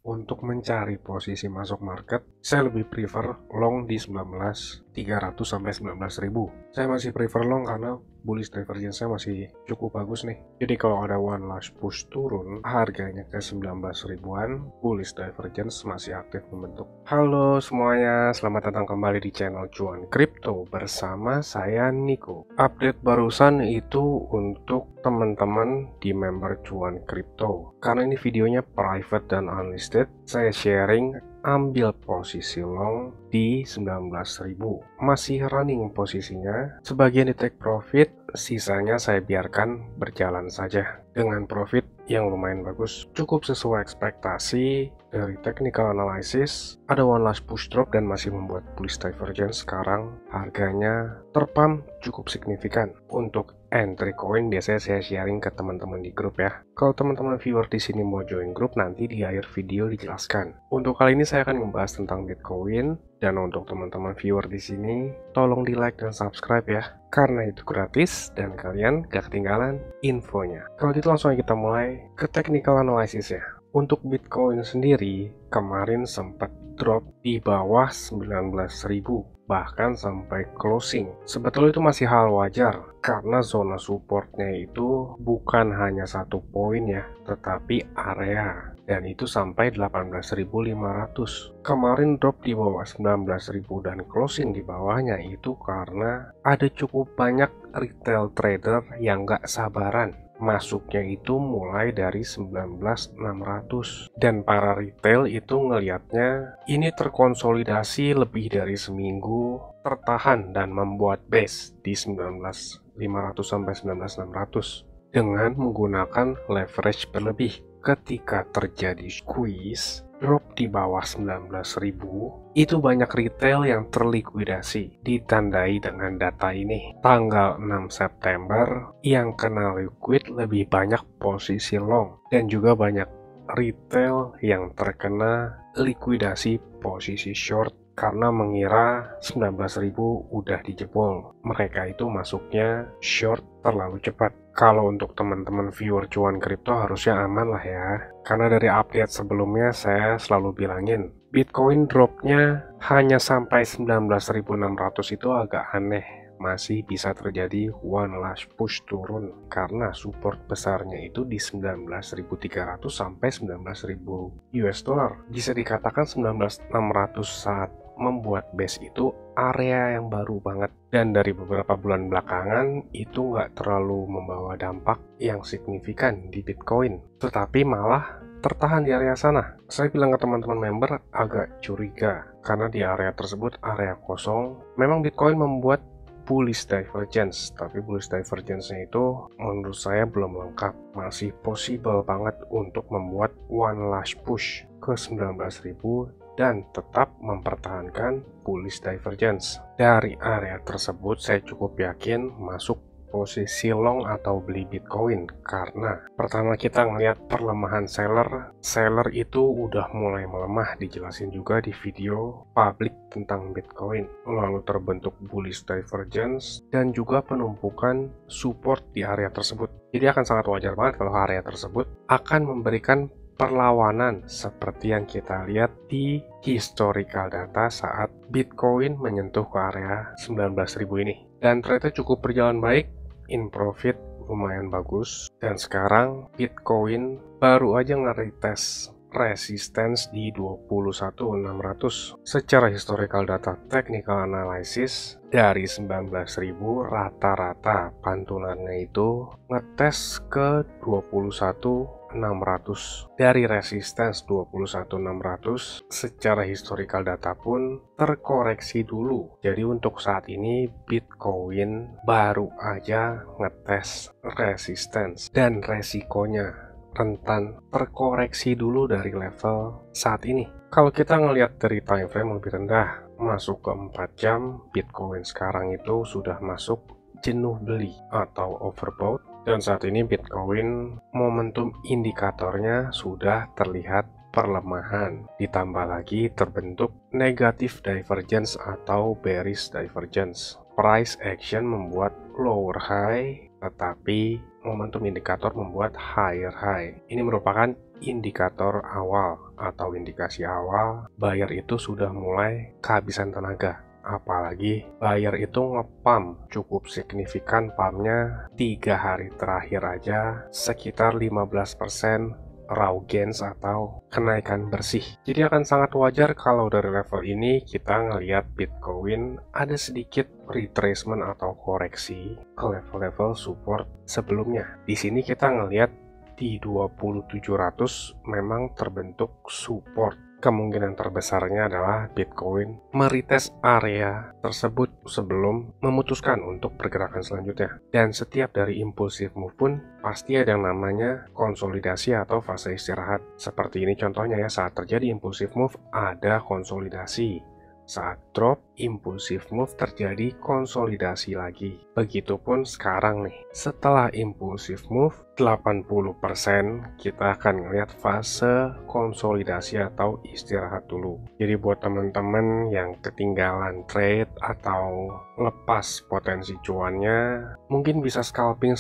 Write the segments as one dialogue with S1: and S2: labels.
S1: Untuk mencari posisi masuk market, saya lebih prefer long di 19.300 sampai 19.000. Saya masih prefer long karena bullish divergence saya masih cukup bagus nih. Jadi kalau ada one last push turun, harganya ke 19 ribuan, bullish divergence masih aktif membentuk. Halo semuanya, selamat datang kembali di channel Cuan Crypto bersama saya Niko. Update barusan itu untuk teman-teman di member Cuan Crypto. Karena ini videonya private dan unlisted, saya sharing ambil posisi long di 19.000. Masih running posisinya, sebagian di take profit, sisanya saya biarkan berjalan saja. Dengan profit yang lumayan bagus, cukup sesuai ekspektasi dari technical analysis. Ada one last push drop dan masih membuat bullish divergence. Sekarang harganya terpump cukup signifikan. Untuk entry coin biasanya saya sharing ke teman-teman di grup ya. Kalau teman-teman viewer di sini mau join grup, nanti di akhir video dijelaskan. Untuk kali ini saya akan membahas tentang Bitcoin, dan untuk teman-teman viewer di sini, tolong di like dan subscribe ya, karena itu gratis dan kalian gak ketinggalan infonya. Kalau gitu langsung aja kita mulai ke technical analysis ya. Untuk Bitcoin sendiri, kemarin sempat drop di bawah 19.000, bahkan sampai closing. Sebetulnya itu masih hal wajar, karena zona supportnya itu bukan hanya satu poin ya, tetapi area. Dan itu sampai 18.500. Kemarin drop di bawah 19.000 dan closing di bawahnya itu karena ada cukup banyak retail trader yang gak sabaran. Masuknya itu mulai dari 19.600, dan para retail itu ngelihatnya ini terkonsolidasi lebih dari seminggu, tertahan dan membuat base di 19.500 sampai 19.600 dengan menggunakan leverage berlebih. Ketika terjadi squeeze drop di bawah 19.000, itu banyak retail yang terlikuidasi. Ditandai dengan data ini, tanggal 6 September yang kena liquid lebih banyak posisi long, dan juga banyak retail yang terkena likuidasi posisi short karena mengira 19.000 udah dijebol. Mereka itu masuknya short terlalu cepat. Kalau untuk teman-teman viewer Cuan Crypto harusnya aman lah ya, karena dari update sebelumnya saya selalu bilangin Bitcoin dropnya hanya sampai 19.600 itu agak aneh. Masih bisa terjadi one last push turun karena support besarnya itu di 19.300 sampai 19.000 US dollar. Bisa dikatakan 19.600 saat membuat base itu area yang baru banget, dan dari beberapa bulan belakangan itu nggak terlalu membawa dampak yang signifikan di Bitcoin, tetapi malah tertahan di area sana. Saya bilang ke teman-teman member agak curiga karena di area tersebut area kosong. Memang Bitcoin membuat bullish divergence, tapi bullish divergence-nya itu menurut saya belum lengkap. Masih possible banget untuk membuat one last push ke 19.000 dan tetap mempertahankan bullish divergence. Dari area tersebut saya cukup yakin masuk posisi long atau beli Bitcoin, karena pertama kita ngelihat perlemahan seller itu udah mulai melemah, dijelasin juga di video publik tentang Bitcoin, lalu terbentuk bullish divergence dan juga penumpukan support di area tersebut. Jadi akan sangat wajar banget kalau area tersebut akan memberikan perlawanan seperti yang kita lihat di historical data saat Bitcoin menyentuh ke area 19.000 ini. Dan ternyata cukup berjalan baik, in profit lumayan bagus, dan sekarang Bitcoin baru aja nge-retest resistance di 21.600. Secara historical data technical analysis dari 19.000 rata-rata pantunannya itu ngetes ke 21.600. Dari resistance 21.600 secara historical data pun terkoreksi dulu. Jadi untuk saat ini Bitcoin baru aja ngetes resistance, dan resikonya rentan terkoreksi dulu dari level saat ini. Kalau kita ngelihat dari time frame lebih rendah, masuk ke 4 jam, Bitcoin sekarang itu sudah masuk jenuh beli atau overbought, dan saat ini Bitcoin momentum indikatornya sudah terlihat perlemahan, ditambah lagi terbentuk negative divergence atau bearish divergence. Price action membuat lower high tetapi momentum indikator membuat higher high. Ini merupakan indikator awal atau indikasi awal buyer itu sudah mulai kehabisan tenaga. Apalagi buyer itu nge-pump cukup signifikan, pumpnya 3 hari terakhir aja sekitar 15% raw gains atau kenaikan bersih. Jadi akan sangat wajar kalau dari level ini kita ngelihat Bitcoin ada sedikit retracement atau koreksi ke level-level support sebelumnya. Di sini kita ngelihat di 2700 memang terbentuk support. Kemungkinan terbesarnya adalah Bitcoin meretest area tersebut sebelum memutuskan untuk pergerakan selanjutnya. Dan setiap dari impulsive move pun pasti ada yang namanya konsolidasi atau fase istirahat. Seperti ini contohnya ya, saat terjadi impulsive move ada konsolidasi. Saat drop, impulsive move terjadi konsolidasi lagi. Begitupun sekarang nih, setelah impulsive move 80% kita akan melihat fase konsolidasi atau istirahat dulu. Jadi buat teman-teman yang ketinggalan trade atau lepas potensi cuannya, mungkin bisa scalping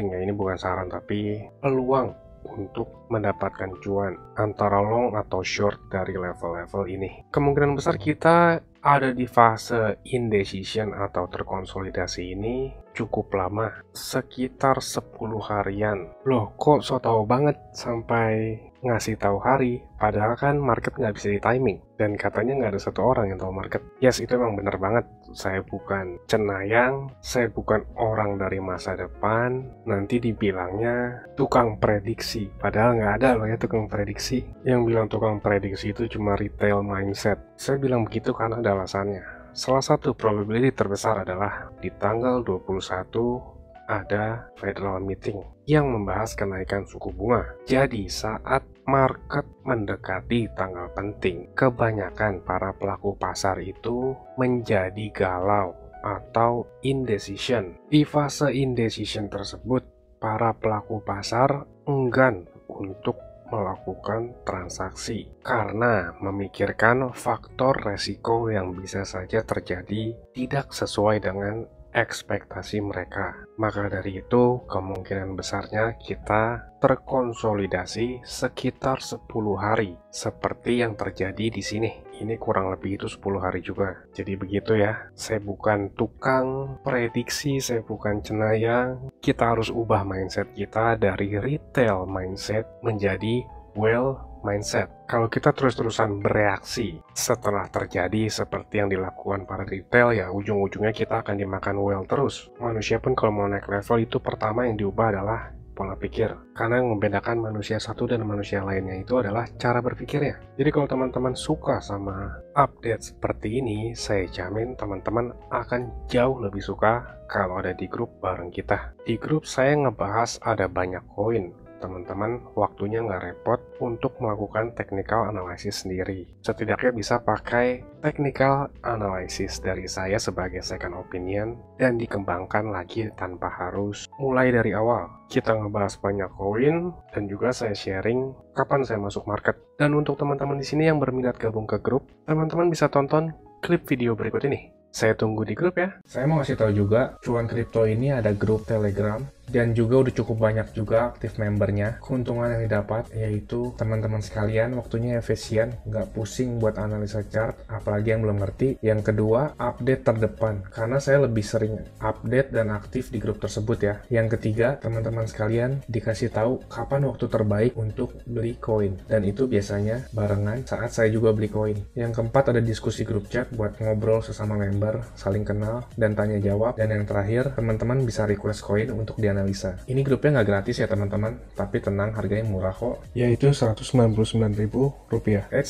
S1: ya. Ini bukan saran tapi peluang untuk mendapatkan cuan antara long atau short dari level-level ini. Kemungkinan besar kita ada di fase indecision atau terkonsolidasi ini cukup lama, sekitar 10 harian. Loh, kok so tau banget sampai ngasih tahu hari, padahal kan market nggak bisa di timing, dan katanya nggak ada satu orang yang tahu market. Yes, itu emang bener banget. Saya bukan cenayang, saya bukan orang dari masa depan, nanti dibilangnya tukang prediksi, padahal nggak ada loh ya tukang prediksi. Yang bilang tukang prediksi itu cuma retail mindset. Saya bilang begitu karena ada alasannya. Salah satu probability terbesar adalah di tanggal 21 ada Federal Meeting yang membahas kenaikan suku bunga. Jadi saat market mendekati tanggal penting, kebanyakan para pelaku pasar itu menjadi galau atau indecision. Di fase indecision tersebut, para pelaku pasar enggan untuk melakukan transaksi karena memikirkan faktor resiko yang bisa saja terjadi tidak sesuai dengan ekspektasi mereka. Maka dari itu, kemungkinan besarnya kita terkonsolidasi sekitar 10 hari seperti yang terjadi di sini. Ini kurang lebih itu 10 hari juga. Jadi begitu ya. Saya bukan tukang prediksi, saya bukan cenayang. Kita harus ubah mindset kita dari retail mindset menjadi well mindset. Kalau kita terus-terusan bereaksi setelah terjadi seperti yang dilakukan para retail, ya ujung-ujungnya kita akan dimakan well terus. Manusia pun kalau mau naik level itu pertama yang diubah adalah pola pikir. Karena yang membedakan manusia satu dan manusia lainnya itu adalah cara berpikirnya. Jadi kalau teman-teman suka sama update seperti ini, saya jamin teman-teman akan jauh lebih suka kalau ada di grup bareng kita. Di grup saya ngebahas ada banyak koin. Teman-teman waktunya nggak repot untuk melakukan technical analysis sendiri. Setidaknya bisa pakai technical analysis dari saya sebagai second opinion dan dikembangkan lagi tanpa harus mulai dari awal. Kita ngebahas banyak koin dan juga saya sharing kapan saya masuk market. Dan untuk teman-teman di sini yang berminat gabung ke grup, teman-teman bisa tonton klip video berikut ini. Saya tunggu di grup ya. Saya mau kasih tahu juga, Cuan Kripto ini ada grup Telegram dan juga udah cukup banyak juga aktif membernya. Keuntungan yang didapat yaitu teman-teman sekalian waktunya efisien, nggak pusing buat analisa chart, apalagi yang belum ngerti. Yang kedua, update terdepan, karena saya lebih sering update dan aktif di grup tersebut ya. Yang ketiga, teman-teman sekalian dikasih tahu kapan waktu terbaik untuk beli koin, dan itu biasanya barengan saat saya juga beli koin. Yang keempat, ada diskusi grup chat buat ngobrol sesama member, saling kenal dan tanya jawab. Dan yang terakhir, teman-teman bisa request koin untuk dianalisa. Ini grupnya nggak gratis ya teman-teman, tapi tenang, harganya murah kok, yaitu Rp199.000.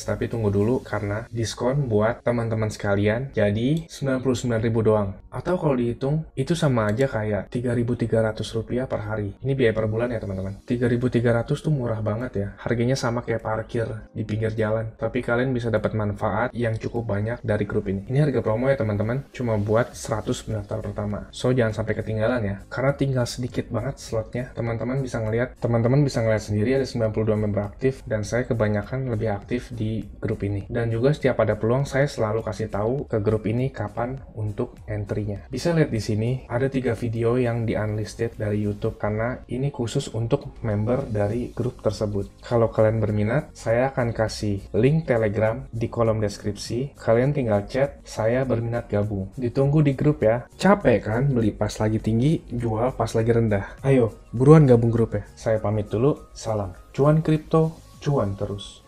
S1: Tapi tunggu dulu karena diskon buat teman-teman sekalian, jadi Rp99.000 doang. Atau kalau dihitung, itu sama aja kayak Rp3.300 per hari. Ini biaya per bulan ya teman-teman. Rp3.300 tuh murah banget ya. Harganya sama kayak parkir di pinggir jalan. Tapi kalian bisa dapat manfaat yang cukup banyak dari grup ini. Ini harga promo ya teman-teman, cuma buat 100 pendaftar pertama. So jangan sampai ketinggalan ya, karena tinggal sedikit sedikit banget slotnya. Teman-teman bisa ngeliat sendiri ada 92 member aktif, dan saya kebanyakan lebih aktif di grup ini. Dan juga setiap ada peluang saya selalu kasih tahu ke grup ini kapan untuk entry-nya. Bisa lihat di sini ada 3 video yang di unlisted dari YouTube karena ini khusus untuk member dari grup tersebut. Kalau kalian berminat, saya akan kasih link Telegram di kolom deskripsi. Kalian tinggal chat, saya berminat gabung. Ditunggu di grup ya. Capek kan beli pas lagi tinggi, jual pas lagi rendah. Ayo, buruan gabung grup ya. Saya pamit dulu, salam. Cuan kripto, cuan terus.